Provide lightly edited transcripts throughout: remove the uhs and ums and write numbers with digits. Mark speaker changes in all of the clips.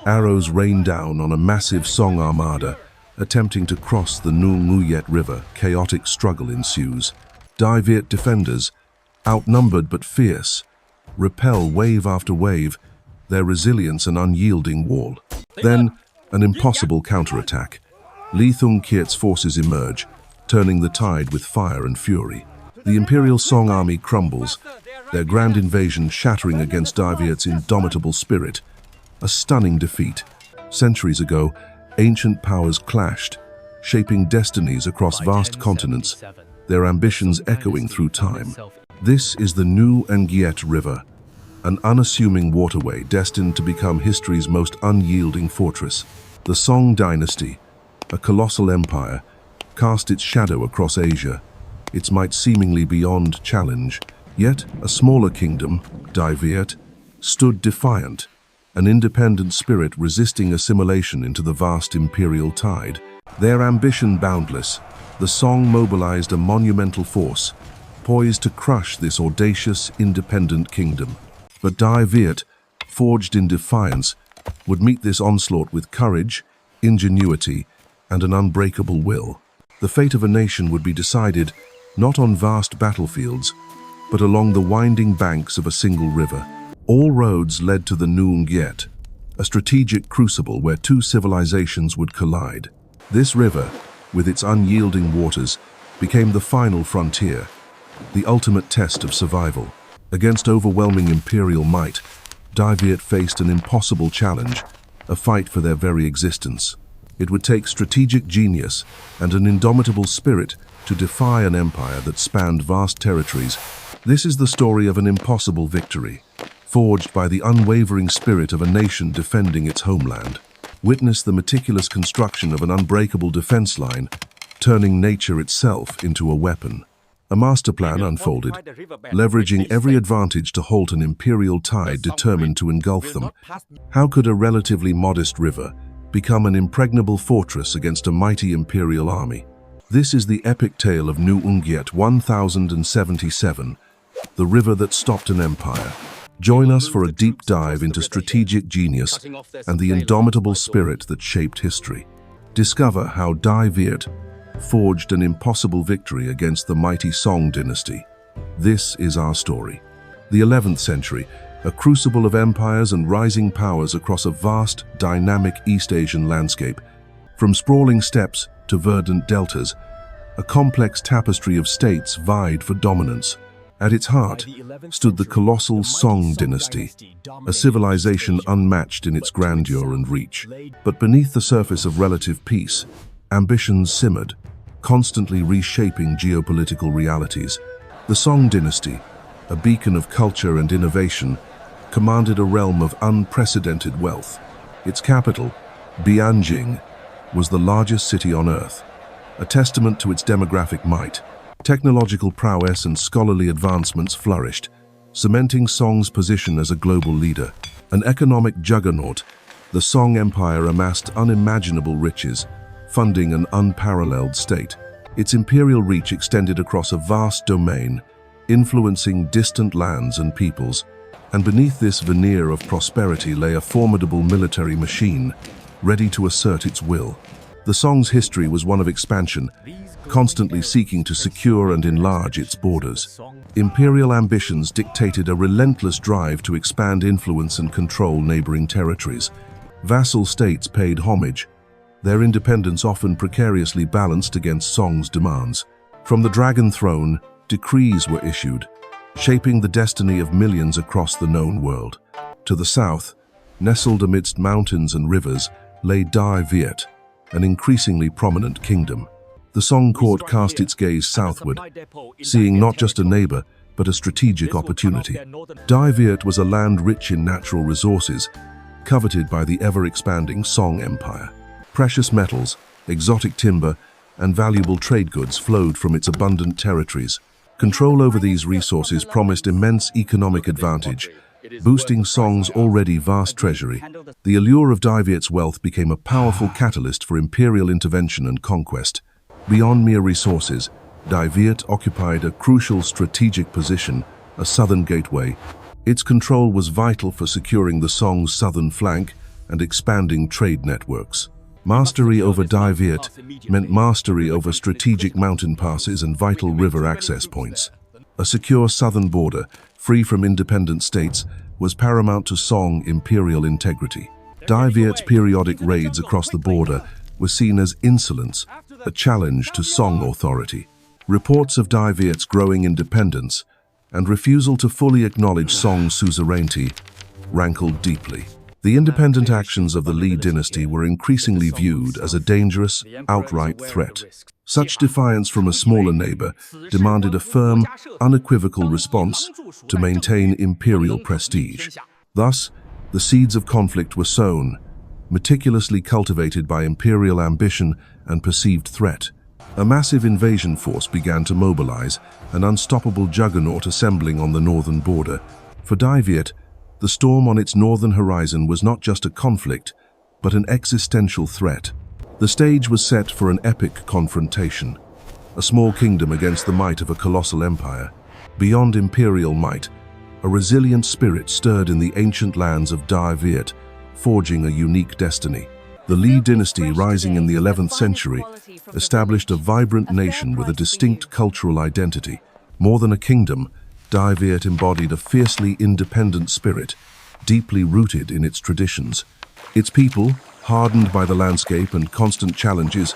Speaker 1: Arrows rain down on a massive Song armada, attempting to cross the Nhu Nguyet River. Chaotic struggle ensues. Dai Viet defenders, outnumbered but fierce, repel wave after wave, their resilience an unyielding wall. Then, an impossible counterattack. Nhu Nguyet's forces emerge, turning the tide with fire and fury. The Imperial Song army crumbles, their grand invasion shattering against Dai Viet's indomitable spirit. A stunning defeat. Centuries ago, ancient powers clashed, shaping destinies across vast continents, their ambitions echoing through time. This is the Nhu Nguyet River, an unassuming waterway destined to become history's most unyielding fortress. The Song dynasty, a colossal empire, cast its shadow across Asia, its might seemingly beyond challenge. Yet a smaller kingdom, Dai Viet, stood defiant, an independent spirit resisting assimilation into the vast imperial tide. Their ambition boundless, the Song mobilized a monumental force, poised to crush this audacious, independent kingdom. But Dai Viet, forged in defiance, would meet this onslaught with courage, ingenuity, and an unbreakable will. The fate of a nation would be decided not on vast battlefields, but along the winding banks of a single river. All roads led to the Nhu Nguyet, a strategic crucible where two civilizations would collide. This river, with its unyielding waters, became the final frontier, the ultimate test of survival. Against overwhelming imperial might, Dai Viet faced an impossible challenge, a fight for their very existence. It would take strategic genius and an indomitable spirit to defy an empire that spanned vast territories. This is the story of an impossible victory, forged by the unwavering spirit of a nation defending its homeland. Witness the meticulous construction of an unbreakable defense line, turning nature itself into a weapon. A master plan unfolded, leveraging every advantage to halt an imperial tide determined to engulf them. How could a relatively modest river become an impregnable fortress against a mighty imperial army? This is the epic tale of Nhu Nguyet 1077, the river that stopped an empire. Join us for a deep dive into strategic genius and the indomitable spirit that shaped history. Discover how Dai Viet forged an impossible victory against the mighty Song dynasty. This is our story. The 11th century, a crucible of empires and rising powers across a vast, dynamic East Asian landscape. From sprawling steppes to verdant deltas, a complex tapestry of states vied for dominance. At its heart stood the colossal Song dynasty, a civilization unmatched in its grandeur and reach. But beneath the surface of relative peace, ambitions simmered, constantly reshaping geopolitical realities. The Song dynasty, a beacon of culture and innovation, commanded a realm of unprecedented wealth. Its capital, Bianjing, was the largest city on Earth, a testament to its demographic might. Technological prowess and scholarly advancements flourished, cementing Song's position as a global leader. An economic juggernaut, the Song Empire amassed unimaginable riches, funding an unparalleled state. Its imperial reach extended across a vast domain, influencing distant lands and peoples, and beneath this veneer of prosperity lay a formidable military machine, ready to assert its will. The Song's history was one of expansion, constantly seeking to secure and enlarge its borders. Imperial ambitions dictated a relentless drive to expand influence and control neighboring territories. Vassal states paid homage, their independence often precariously balanced against Song's demands. From the Dragon Throne, decrees were issued, shaping the destiny of millions across the known world. To the south, nestled amidst mountains and rivers, lay Dai Viet, an increasingly prominent kingdom. The Song court cast its gaze southward, seeing not just a neighbor, but a strategic opportunity. Dai Viet was a land rich in natural resources, coveted by the ever-expanding Song Empire. Precious metals, exotic timber, and valuable trade goods flowed from its abundant territories. Control over these resources promised immense economic advantage, boosting Song's already vast treasury. The allure of Dai Viet's wealth became a powerful catalyst for imperial intervention and conquest. Beyond mere resources, Dai Viet occupied a crucial strategic position, a southern gateway. Its control was vital for securing the Song's southern flank and expanding trade networks. Mastery over Dai Viet meant mastery over strategic mountain passes and vital river access points. A secure southern border, free from independent states, was paramount to Song imperial integrity. Dai Viet's periodic raids across the border were seen as insolence, a challenge to Song authority. Reports of Dai Viet's growing independence and refusal to fully acknowledge Song's suzerainty rankled deeply. The independent actions of the Li dynasty were increasingly viewed as a dangerous, outright threat. Such defiance from a smaller neighbor demanded a firm, unequivocal response to maintain imperial prestige. Thus, the seeds of conflict were sown, meticulously cultivated by imperial ambition and perceived threat. A massive invasion force began to mobilize, an unstoppable juggernaut assembling on the northern border. For Dai Viet, the storm on its northern horizon was not just a conflict, but an existential threat. The stage was set for an epic confrontation, a small kingdom against the might of a colossal empire. Beyond imperial might, a resilient spirit stirred in the ancient lands of Dai Viet, forging a unique destiny. The Li dynasty, rising in the 11th century, established a vibrant nation with a distinct cultural identity. More than a kingdom, Dai Viet embodied a fiercely independent spirit, deeply rooted in its traditions. Its people, hardened by the landscape and constant challenges,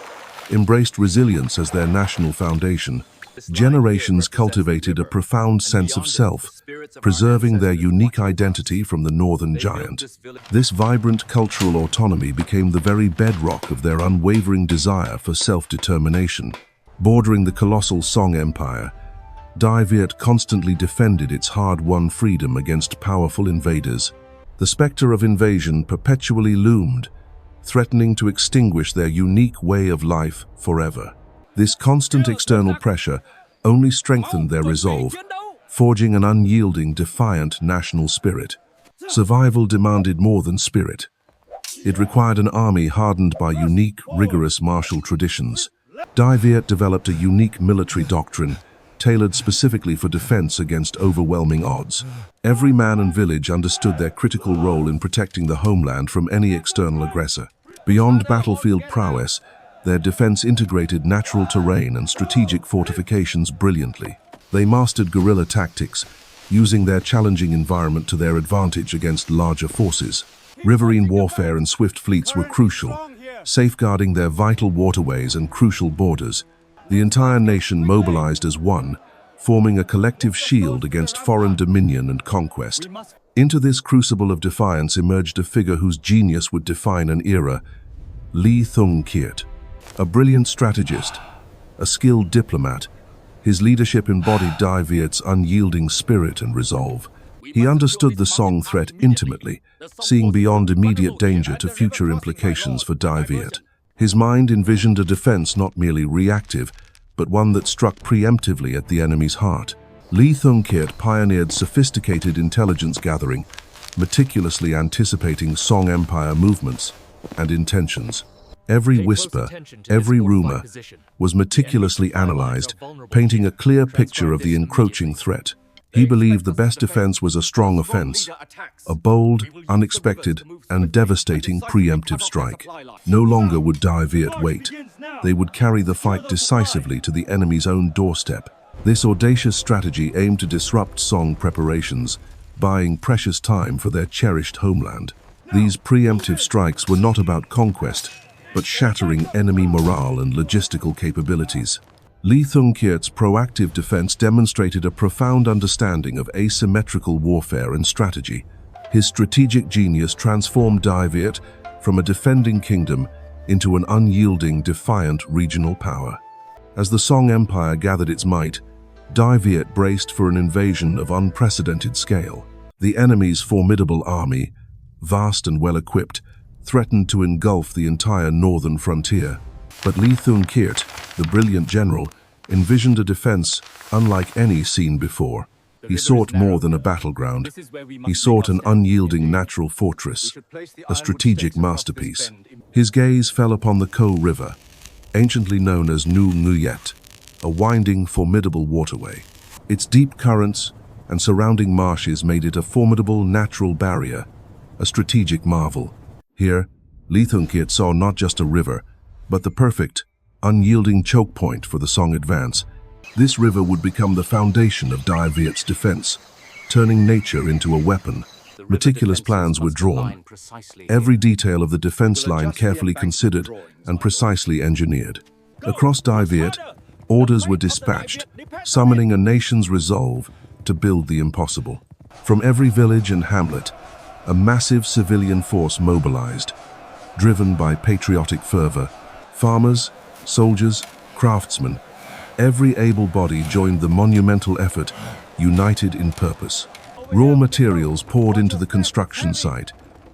Speaker 1: embraced resilience as their national foundation. Generations cultivated a profound sense of self, preserving their unique identity from the northern giant. This vibrant cultural autonomy became the very bedrock of their unwavering desire for self-determination. Bordering the colossal Song Empire, Dai Viet constantly defended its hard-won freedom against powerful invaders. The specter of invasion perpetually loomed, threatening to extinguish their unique way of life forever. This constant external pressure only strengthened their resolve, forging an unyielding, defiant national spirit. Survival demanded more than spirit. It required an army hardened by unique, rigorous martial traditions. Dai Viet developed a unique military doctrine, tailored specifically for defense against overwhelming odds. Every man and village understood their critical role in protecting the homeland from any external aggressor. Beyond battlefield prowess, their defense integrated natural terrain and strategic fortifications brilliantly. They mastered guerrilla tactics, using their challenging environment to their advantage against larger forces. Riverine warfare and swift fleets were crucial, safeguarding their vital waterways and crucial borders. The entire nation mobilized as one, forming a collective shield against foreign dominion and conquest. Into this crucible of defiance emerged a figure whose genius would define an era: Nhu Nguyet. A brilliant strategist, a skilled diplomat, his leadership embodied Dai Viet's unyielding spirit and resolve. He understood the Song threat intimately, seeing beyond immediate danger to future implications for Dai Viet. His mind envisioned a defense not merely reactive, but one that struck preemptively at the enemy's heart. Nhu Nguyet pioneered sophisticated intelligence gathering, meticulously anticipating Song Empire movements and intentions. Every whisper, every rumor was meticulously analyzed, painting a clear picture of the encroaching threat. He believed the best defense was a strong offense, a bold, unexpected, and devastating preemptive strike. No longer would Dai Viet wait. They would carry the fight decisively to the enemy's own doorstep. This audacious strategy aimed to disrupt Song preparations, buying precious time for their cherished homeland. These preemptive strikes were not about conquest, but shattering enemy morale and logistical capabilities. Nhu Nguyet's proactive defense demonstrated a profound understanding of asymmetrical warfare and strategy. His strategic genius transformed Dai Viet from a defending kingdom into an unyielding, defiant regional power. As the Song Empire gathered its might, Dai Viet braced for an invasion of unprecedented scale. The enemy's formidable army, vast and well-equipped, threatened to engulf the entire northern frontier. But Nhu Nguyet, the brilliant general, envisioned a defense unlike any seen before. He sought more than a battleground. He sought an unyielding natural fortress, a strategic masterpiece. His gaze fell upon the Ko River, anciently known as Nhu Nguyet, a winding, formidable waterway. Its deep currents and surrounding marshes made it a formidable natural barrier, a strategic marvel. Here, Nhu Nguyet saw not just a river, but the perfect, unyielding choke point for the Song advance. This river would become the foundation of Dai Viet's defense, turning nature into a weapon. Meticulous plans were drawn, every detail of the defense line carefully considered and precisely engineered. Across Dai Viet, orders were dispatched, summoning a nation's resolve to build the impossible. From every village and hamlet, a massive civilian force mobilized, driven by patriotic fervor. Farmers, soldiers, craftsmen, every able body joined the monumental effort, united in purpose. Raw materials poured into the construction site,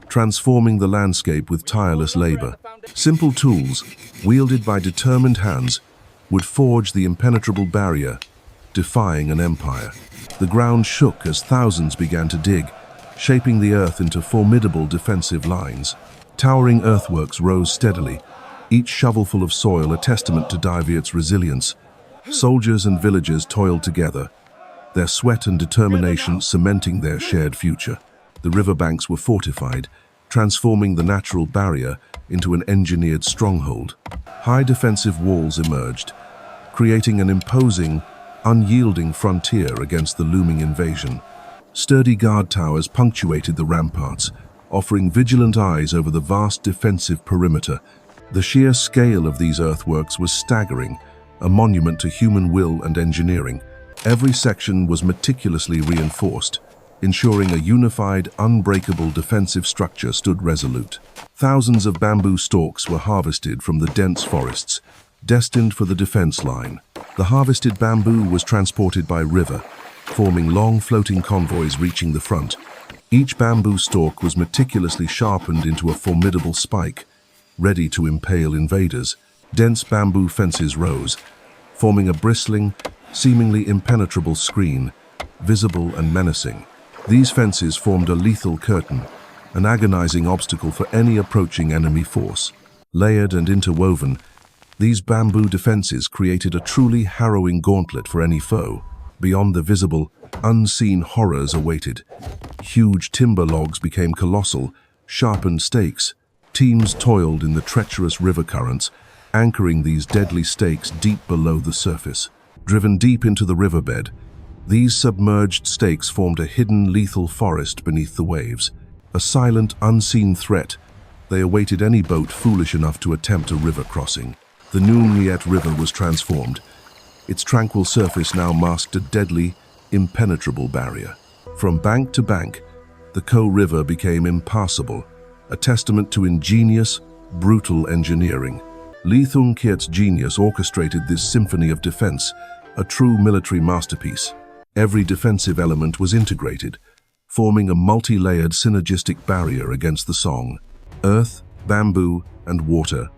Speaker 1: transforming the landscape with tireless labor. Simple tools, wielded by determined hands, would forge the impenetrable barrier, defying an empire. The ground shook as thousands began to dig, shaping the earth into formidable defensive lines. Towering earthworks rose steadily, each shovelful of soil a testament to Dai Viet's resilience. Soldiers and villagers toiled together, their sweat and determination cementing their shared future. The riverbanks were fortified, transforming the natural barrier into an engineered stronghold. High defensive walls emerged, creating an imposing, unyielding frontier against the looming invasion. Sturdy guard towers punctuated the ramparts, offering vigilant eyes over the vast defensive perimeter. The sheer scale of these earthworks was staggering, a monument to human will and engineering. Every section was meticulously reinforced, ensuring a unified, unbreakable defensive structure stood resolute. Thousands of bamboo stalks were harvested from the dense forests, destined for the defense line. The harvested bamboo was transported by river, forming long floating convoys reaching the front. Each bamboo stalk was meticulously sharpened into a formidable spike, ready to impale invaders. Dense bamboo fences rose, forming a bristling, seemingly impenetrable screen, visible and menacing. These fences formed a lethal curtain, an agonizing obstacle for any approaching enemy force. Layered and interwoven, these bamboo defenses created a truly harrowing gauntlet for any foe. Beyond the visible, unseen horrors awaited. Huge timber logs became colossal, sharpened stakes. Teams toiled in the treacherous river currents, anchoring these deadly stakes deep below the surface. Driven deep into the riverbed, these submerged stakes formed a hidden lethal forest beneath the waves. A silent, unseen threat, they awaited any boat foolish enough to attempt a river crossing. The Nhu Nguyet River was transformed. Its tranquil surface now masked a deadly, impenetrable barrier. From bank to bank, the Ko River became impassable, a testament to ingenious, brutal engineering. Nhu Nguyet's genius orchestrated this symphony of defense, a true military masterpiece. Every defensive element was integrated, forming a multi-layered synergistic barrier against the Song. Earth, bamboo, and water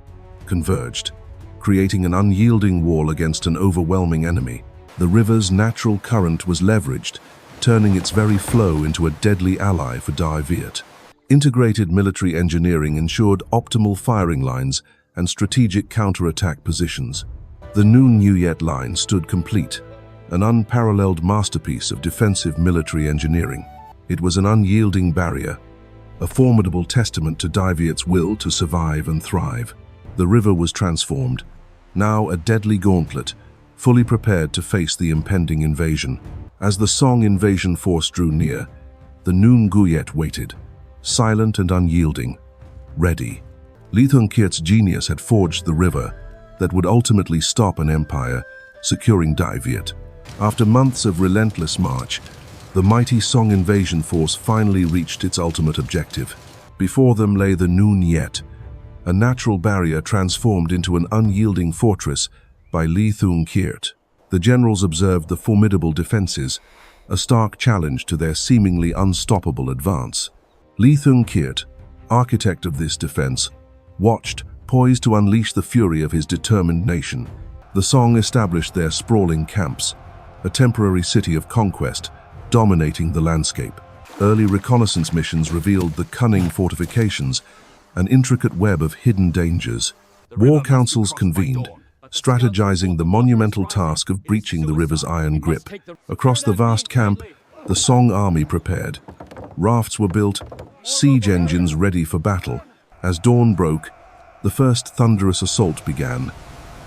Speaker 1: converged, creating an unyielding wall against an overwhelming enemy. The river's natural current was leveraged, turning its very flow into a deadly ally for Dai Viet. Integrated military engineering ensured optimal firing lines and strategic counterattack positions. The Nhu Nguyet line stood complete, an unparalleled masterpiece of defensive military engineering. It was an unyielding barrier, a formidable testament to Dai Viet's will to survive and thrive. The river was transformed, now a deadly gauntlet, fully prepared to face the impending invasion. As the Song invasion force drew near, the Nhu Nguyet waited, silent and unyielding, ready. Nhu Nguyet's genius had forged the river that would ultimately stop an empire, securing Dai Viet. After months of relentless march, the mighty Song invasion force finally reached its ultimate objective. Before them lay the Nhu Nguyet, a natural barrier transformed into an unyielding fortress by Nhu Nguyet. The generals observed the formidable defenses, a stark challenge to their seemingly unstoppable advance. Nhu Nguyet, architect of this defense, watched, poised to unleash the fury of his determined nation. The Song established their sprawling camps, a temporary city of conquest, dominating the landscape. Early reconnaissance missions revealed the cunning fortifications, an intricate web of hidden dangers. War councils convened, strategizing the monumental task of breaching the river's iron grip. Across the vast camp, the Song army prepared. Rafts were built, siege engines ready for battle, As dawn broke, the first thunderous assault began,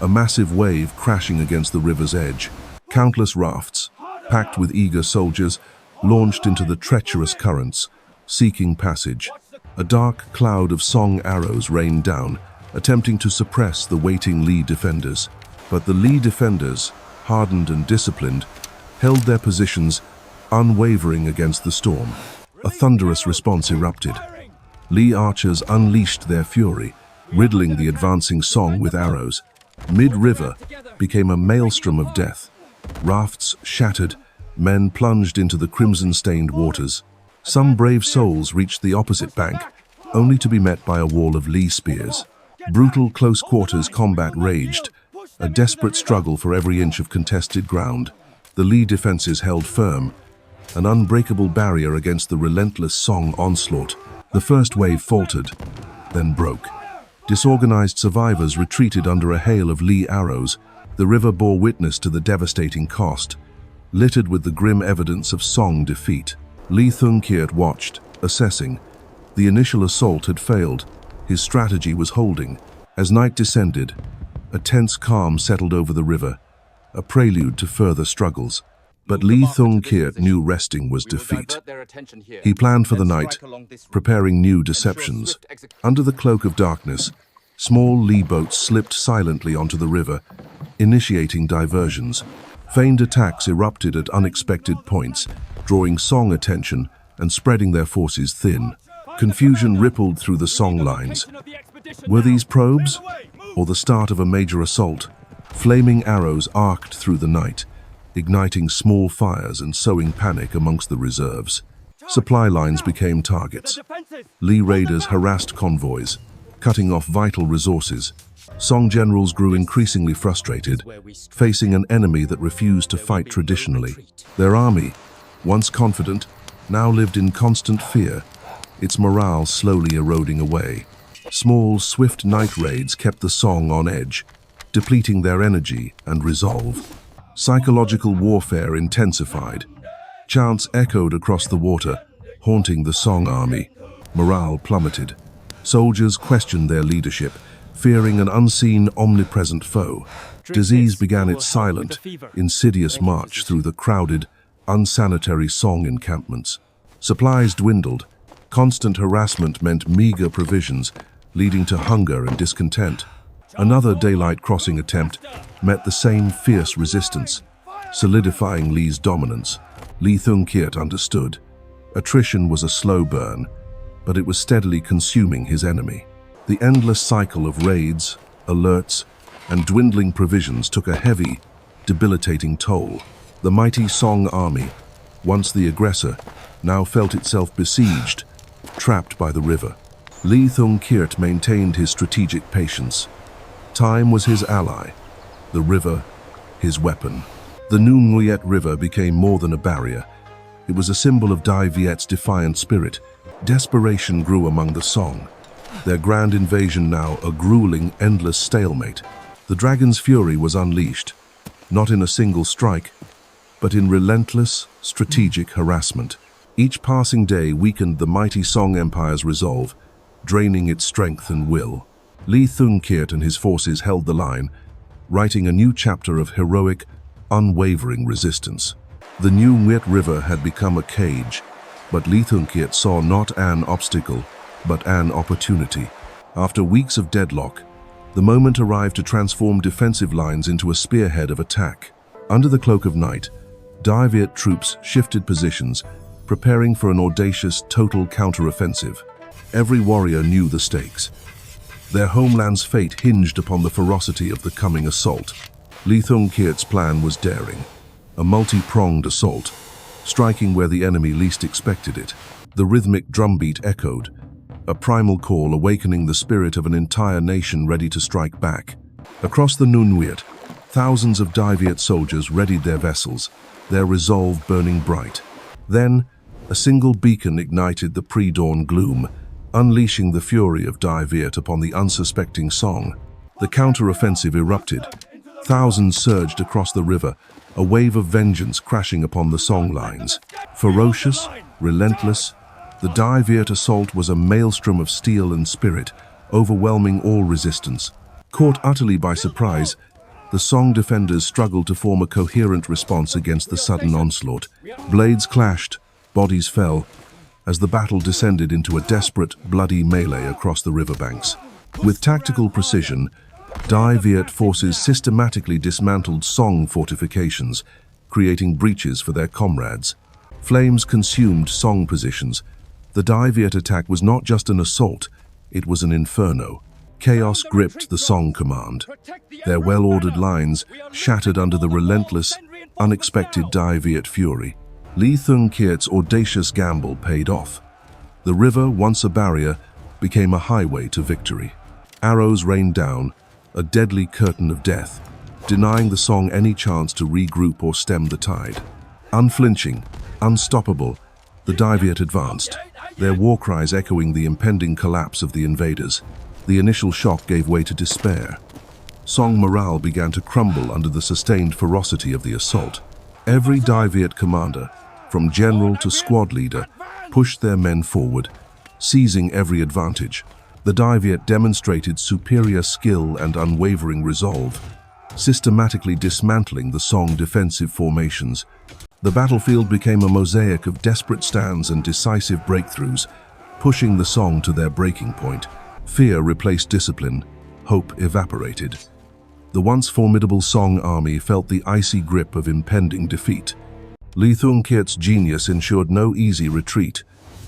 Speaker 1: a massive wave crashing against the river's edge. Countless rafts, packed with eager soldiers, launched into the treacherous currents, seeking passage. A dark cloud of Song arrows rained down, attempting to suppress the waiting Li defenders. But the Li defenders, hardened and disciplined, held their positions, unwavering against the storm. A thunderous response erupted. Li archers unleashed their fury, riddling the advancing Song with arrows. Mid-river became a maelstrom of death. Rafts shattered, men plunged into the crimson-stained waters. Some brave souls reached the opposite bank, only to be met by a wall of Li spears. Brutal close-quarters combat raged, a desperate struggle for every inch of contested ground. The Li defenses held firm, an unbreakable barrier against the relentless Song onslaught. The first wave faltered, then broke. Disorganized survivors retreated under a hail of Li arrows. The river bore witness to the devastating cost, littered with the grim evidence of Song defeat. Li Thung Kiat watched, assessing. The initial assault had failed. His strategy was holding. As night descended, a tense calm settled over the river, a prelude to further struggles. But Li Thung Kiat knew resting was defeat. He planned for the night, preparing new deceptions. Under the cloak of darkness, small Li boats slipped silently onto the river, initiating diversions. Feigned attacks erupted at unexpected points, drawing Song attention and spreading their forces thin. Confusion rippled through the Song lines. Were these probes, or the start of a major assault? Flaming arrows arced through the night, igniting small fires and sowing panic amongst the reserves. Supply lines became targets. Li raiders harassed convoys, cutting off vital resources. Song generals grew increasingly frustrated, facing an enemy that refused to fight traditionally. Their army, once confident, now lived in constant fear, its morale slowly eroding away. Small, swift night raids kept the Song on edge, depleting their energy and resolve. Psychological warfare intensified. Chants echoed across the water, haunting the Song army. Morale plummeted. Soldiers questioned their leadership, fearing an unseen, omnipresent foe. Disease began its silent, insidious march through the crowded, unsanitary Song encampments. Supplies dwindled. Constant harassment meant meager provisions, leading to hunger and discontent. Another daylight crossing attempt met the same fierce resistance, solidifying Li's dominance. Li Thung Kiat understood. Attrition was a slow burn, but it was steadily consuming his enemy. The endless cycle of raids, alerts, and dwindling provisions took a heavy, debilitating toll. The mighty Song army, once the aggressor, now felt itself besieged, trapped by the river. Li Thung Kiat maintained his strategic patience. Time was his ally, the river, his weapon. The Nhu Nguyet River became more than a barrier. It was a symbol of Dai Viet's defiant spirit. Desperation grew among the Song, their grand invasion now a grueling, endless stalemate. The dragon's fury was unleashed, not in a single strike, but in relentless, strategic harassment. Each passing day weakened the mighty Song Empire's resolve, draining its strength and will. Li Thung Kiat and his forces held the line, writing a new chapter of heroic, unwavering resistance. The Nhu Nguyet River had become a cage, but Li Thung Kiat saw not an obstacle, but an opportunity. After weeks of deadlock, the moment arrived to transform defensive lines into a spearhead of attack. Under the cloak of night, Dai Viet troops shifted positions, preparing for an audacious, total counteroffensive. Every warrior knew the stakes. Their homeland's fate hinged upon the ferocity of the coming assault. Li Thung Kiat's plan was daring, a multi-pronged assault, striking where the enemy least expected it. The rhythmic drumbeat echoed, a primal call awakening the spirit of an entire nation ready to strike back. Across the Nhu Nguyet, thousands of Dai Viet soldiers readied their vessels, their resolve burning bright. Then, a single beacon ignited the pre-dawn gloom, unleashing the fury of Dai Viet upon the unsuspecting Song. The counteroffensive erupted. Thousands surged across the river, a wave of vengeance crashing upon the Song lines. Ferocious, relentless, the Dai Viet assault was a maelstrom of steel and spirit, overwhelming all resistance. Caught utterly by surprise, the Song defenders struggled to form a coherent response against the sudden onslaught. Blades clashed, bodies fell, as the battle descended into a desperate, bloody melee across the riverbanks. With tactical precision, Dai Viet forces systematically dismantled Song fortifications, creating breaches for their comrades. Flames consumed Song positions. The Dai Viet attack was not just an assault, it was an inferno. Chaos gripped the Song command. Their well-ordered lines shattered under the relentless, unexpected Dai Viet fury. Lee Thung Kiet's audacious gamble paid off. The river, once a barrier, became a highway to victory. Arrows rained down, a deadly curtain of death, denying the Song any chance to regroup or stem the tide. Unflinching, unstoppable, the Dai Viet advanced, their war cries echoing the impending collapse of the invaders. The initial shock gave way to despair. Song morale began to crumble under the sustained ferocity of the assault. Every Dai Viet commander, from general to squad leader, pushed their men forward, seizing every advantage. The Dai Viet demonstrated superior skill and unwavering resolve, systematically dismantling the Song defensive formations. The battlefield became a mosaic of desperate stands and decisive breakthroughs, pushing the Song to their breaking point. Fear replaced discipline, hope evaporated. The once formidable Song army felt the icy grip of impending defeat. Lee Thung Kiet's genius ensured no easy retreat.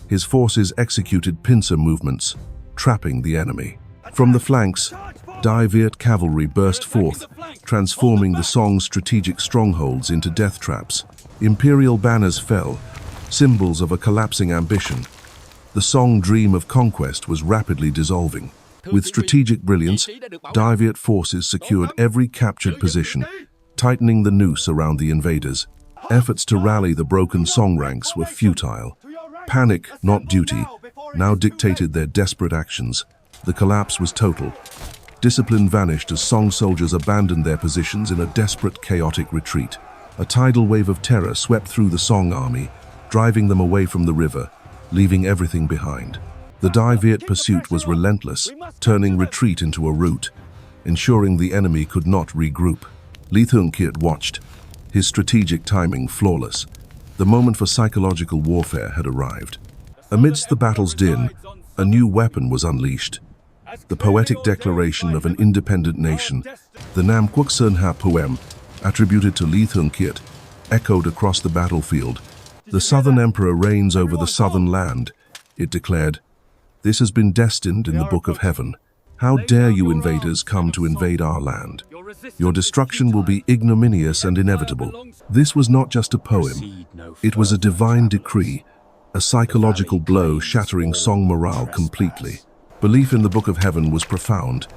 Speaker 1: His forces executed pincer movements, trapping the enemy. From the flanks, Dai Viet cavalry burst forth, transforming the Song's strategic strongholds into death traps. Imperial banners fell, symbols of a collapsing ambition. The Song dream of conquest was rapidly dissolving. With strategic brilliance, Dai Viet forces secured every captured position, tightening the noose around the invaders. Efforts to rally the broken Song ranks were futile. Panic, not duty, now dictated their desperate actions. The collapse was total. Discipline vanished as Song soldiers abandoned their positions in a desperate, chaotic retreat. A tidal wave of terror swept through the Song army, driving them away from the river, leaving everything behind. The Dai Viet pursuit was relentless, turning retreat into a rout, ensuring the enemy could not regroup. Lee Thung Kiet watched, his strategic timing flawless. The moment for psychological warfare had arrived. Amidst the battle's din, a new weapon was unleashed. The poetic declaration of an independent nation, the Nam Quoc Sơn Ha poem, attributed to Lee Thung Kiet, echoed across the battlefield. The Southern Emperor reigns over the Southern land, it declared. This has been destined in the Book of Heaven. How dare you invaders come to invade our land? Your destruction will be ignominious and inevitable. This was not just a poem. It was a divine decree, a psychological blow shattering Song morale completely. Belief in the Book of Heaven was profound.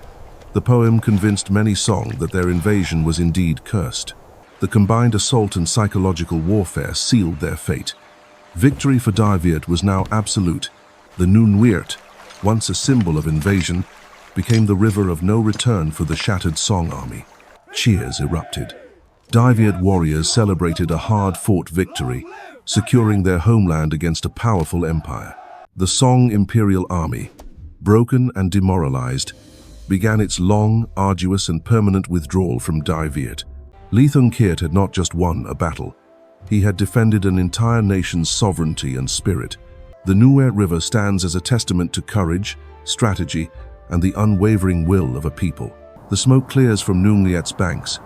Speaker 1: The poem convinced many Song that their invasion was indeed cursed. The combined assault and psychological warfare sealed their fate. Victory for Dai Viet was now absolute. The Nhu Nguyet, once a symbol of invasion, became the river of no return for the shattered Song army. Cheers erupted. Dai Viet warriors celebrated a hard-fought victory, securing their homeland against a powerful empire. The Song imperial army, broken and demoralized, began its long, arduous and permanent withdrawal from Dai Viet. Lee Thung Kiet had not just won a battle. He had defended an entire nation's sovereignty and spirit. The Nhu Nguyet River stands as a testament to courage, strategy, and the unwavering will of a people. The smoke clears from Nhu Nguyet's banks,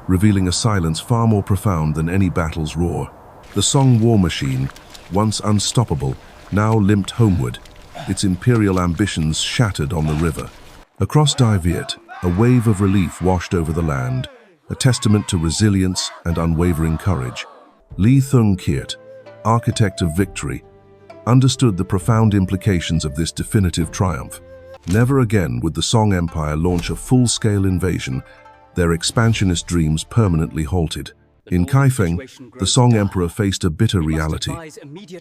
Speaker 1: revealing a silence far more profound than any battle's roar. The Song war machine, once unstoppable, now limped homeward, its imperial ambitions shattered on the river. Across Dai Viet, a wave of relief washed over the land, a testament to resilience and unwavering courage. Lee Thung Kiet, architect of victory, understood the profound implications of this definitive triumph. Never again would the Song Empire launch a full-scale invasion, their expansionist dreams permanently halted. In Kaifeng, the Song Emperor faced a bitter reality.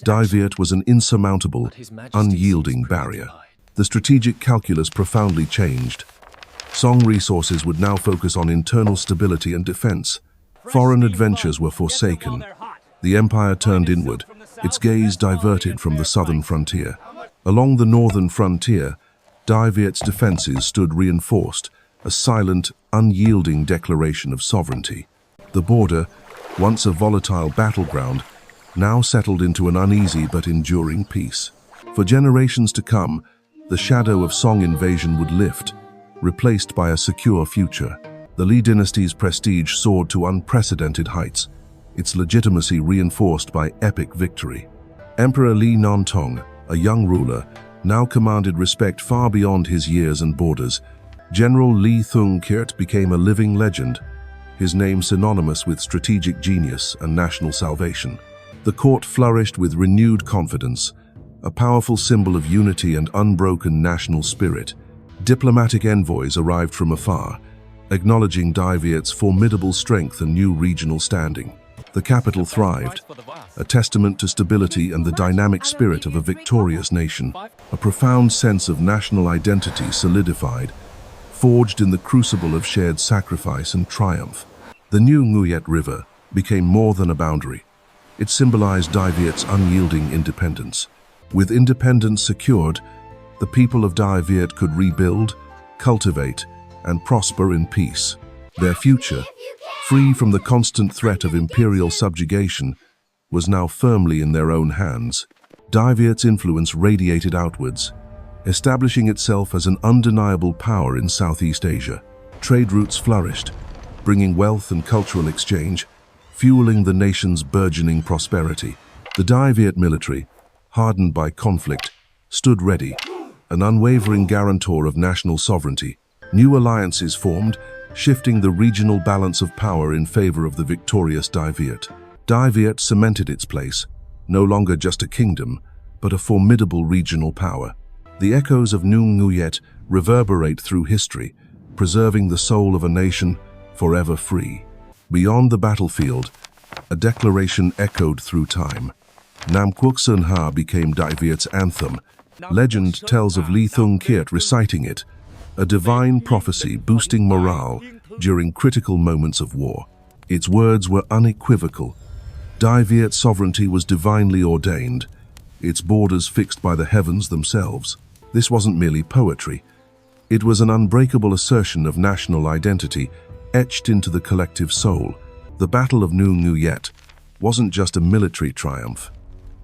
Speaker 1: Dai Viet was an insurmountable, unyielding barrier. The strategic calculus profoundly changed. Song resources would now focus on internal stability and defense. Foreign adventures were forsaken. The empire turned inward, its gaze diverted from the southern frontier. Along the northern frontier, Dai Viet's defenses stood reinforced, a silent, unyielding declaration of sovereignty. The border, once a volatile battleground, now settled into an uneasy but enduring peace. For generations to come, the shadow of Song invasion would lift, replaced by a secure future. The Li dynasty's prestige soared to unprecedented heights, its legitimacy reinforced by epic victory. Emperor Li Nontong, a young ruler, now commanded respect far beyond his years and borders. General Li Thung Kirt became a living legend, his name synonymous with strategic genius and national salvation. The court flourished with renewed confidence, a powerful symbol of unity and unbroken national spirit. Diplomatic envoys arrived from afar, acknowledging Dai Viet's formidable strength and new regional standing. The capital thrived, a testament to stability and the dynamic spirit of a victorious nation. A profound sense of national identity solidified, forged in the crucible of shared sacrifice and triumph. The Nhu Nguyet River became more than a boundary. It symbolized Dai Viet's unyielding independence. With independence secured, the people of Dai Viet could rebuild, cultivate, and prosper in peace. Their future, free from the constant threat of imperial subjugation, was now firmly in their own hands. Dai Viet's influence radiated outwards, establishing itself as an undeniable power in Southeast Asia. Trade routes flourished, bringing wealth and cultural exchange, fueling the nation's burgeoning prosperity. The Dai Viet military, hardened by conflict, stood ready, an unwavering guarantor of national sovereignty. New alliances formed, shifting the regional balance of power in favor of the victorious Dai Viet. Dai Viet cemented its place, no longer just a kingdom, but a formidable regional power. The echoes of Nhu Nguyet reverberate through history, preserving the soul of a nation forever free. Beyond the battlefield, a declaration echoed through time. Nam Quoc Sơn Ha became Dai Viet's anthem. Legend tells of Li Thung Kiet reciting it, a divine prophecy boosting morale during critical moments of war. Its words were unequivocal. Dai Viet's sovereignty was divinely ordained, its borders fixed by the heavens themselves. This wasn't merely poetry. It was an unbreakable assertion of national identity, etched into the collective soul. The Battle of Nhu Nguyet wasn't just a military triumph.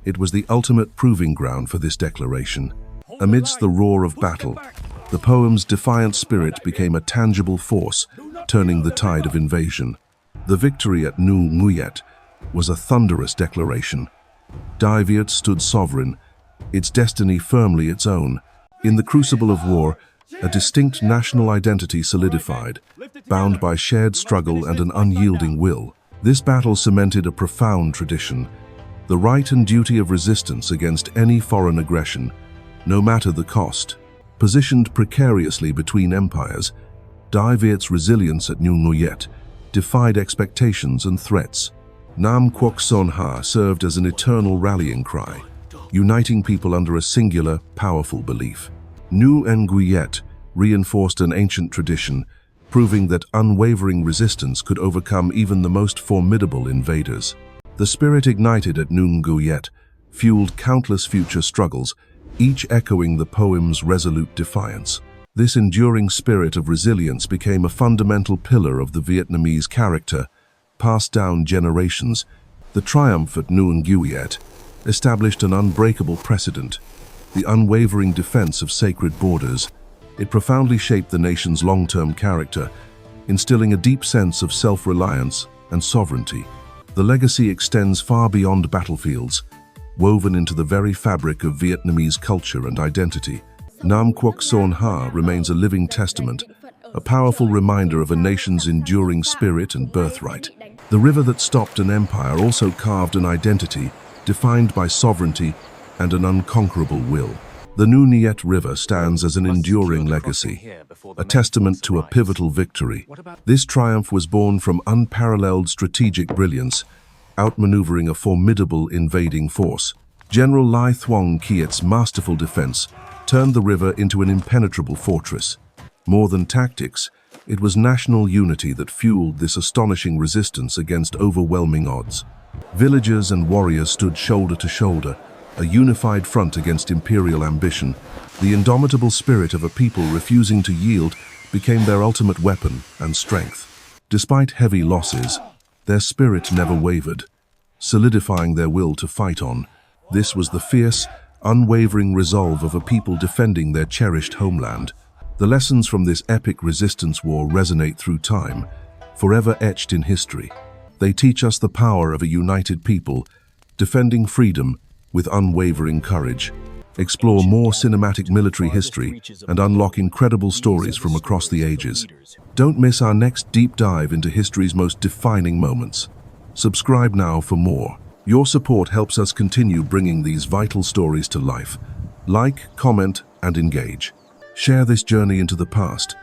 Speaker 1: It was the ultimate proving ground for this declaration. Amidst the roar of battle, the poem's defiant spirit became a tangible force, turning the tide of invasion. The victory at Nhu Nguyet was a thunderous declaration. Dai Viet stood sovereign, its destiny firmly its own. In the crucible of war, a distinct national identity solidified, bound by shared struggle and an unyielding will. This battle cemented a profound tradition, the right and duty of resistance against any foreign aggression, no matter the cost. Positioned precariously between empires, Dai Viet's resilience at Nhu Nguyet defied expectations and threats. Nam Quoc Sơn Ha served as an eternal rallying cry, uniting people under a singular, powerful belief. Nhu Nguyet reinforced an ancient tradition, proving that unwavering resistance could overcome even the most formidable invaders. The spirit ignited at Nhu Nguyet fueled countless future struggles, each echoing the poem's resolute defiance. This enduring spirit of resilience became a fundamental pillar of the Vietnamese character, passed down generations. The triumph at Nhu Nguyet established an unbreakable precedent, the unwavering defense of sacred borders. It profoundly shaped the nation's long-term character, instilling a deep sense of self-reliance and sovereignty. The legacy extends far beyond battlefields, woven into the very fabric of Vietnamese culture and identity. Nam Quoc Sơn Ha remains a living testament, a powerful reminder of a nation's enduring spirit and birthright. The river that stopped an empire also carved an identity, defined by sovereignty and an unconquerable will. The Nhu Nguyet River stands as an enduring legacy, a testament to a pivotal victory. This triumph was born from unparalleled strategic brilliance, outmaneuvering a formidable invading force. General Li Thung Kiet's masterful defense turned the river into an impenetrable fortress. More than tactics, it was national unity that fueled this astonishing resistance against overwhelming odds. Villagers and warriors stood shoulder to shoulder, a unified front against imperial ambition. The indomitable spirit of a people refusing to yield became their ultimate weapon and strength. Despite heavy losses, their spirit never wavered, solidifying their will to fight on. This was the fierce, unwavering resolve of a people defending their cherished homeland. The lessons from this epic resistance war resonate through time, forever etched in history. They teach us the power of a united people, defending freedom with unwavering courage. Explore more cinematic military history and unlock incredible stories from across the ages. Don't miss our next deep dive into history's most defining moments. Subscribe now for more. Your support helps us continue bringing these vital stories to life. Like, comment, and engage. Share this journey into the past,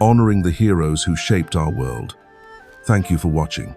Speaker 1: honoring the heroes who shaped our world. Thank you for watching.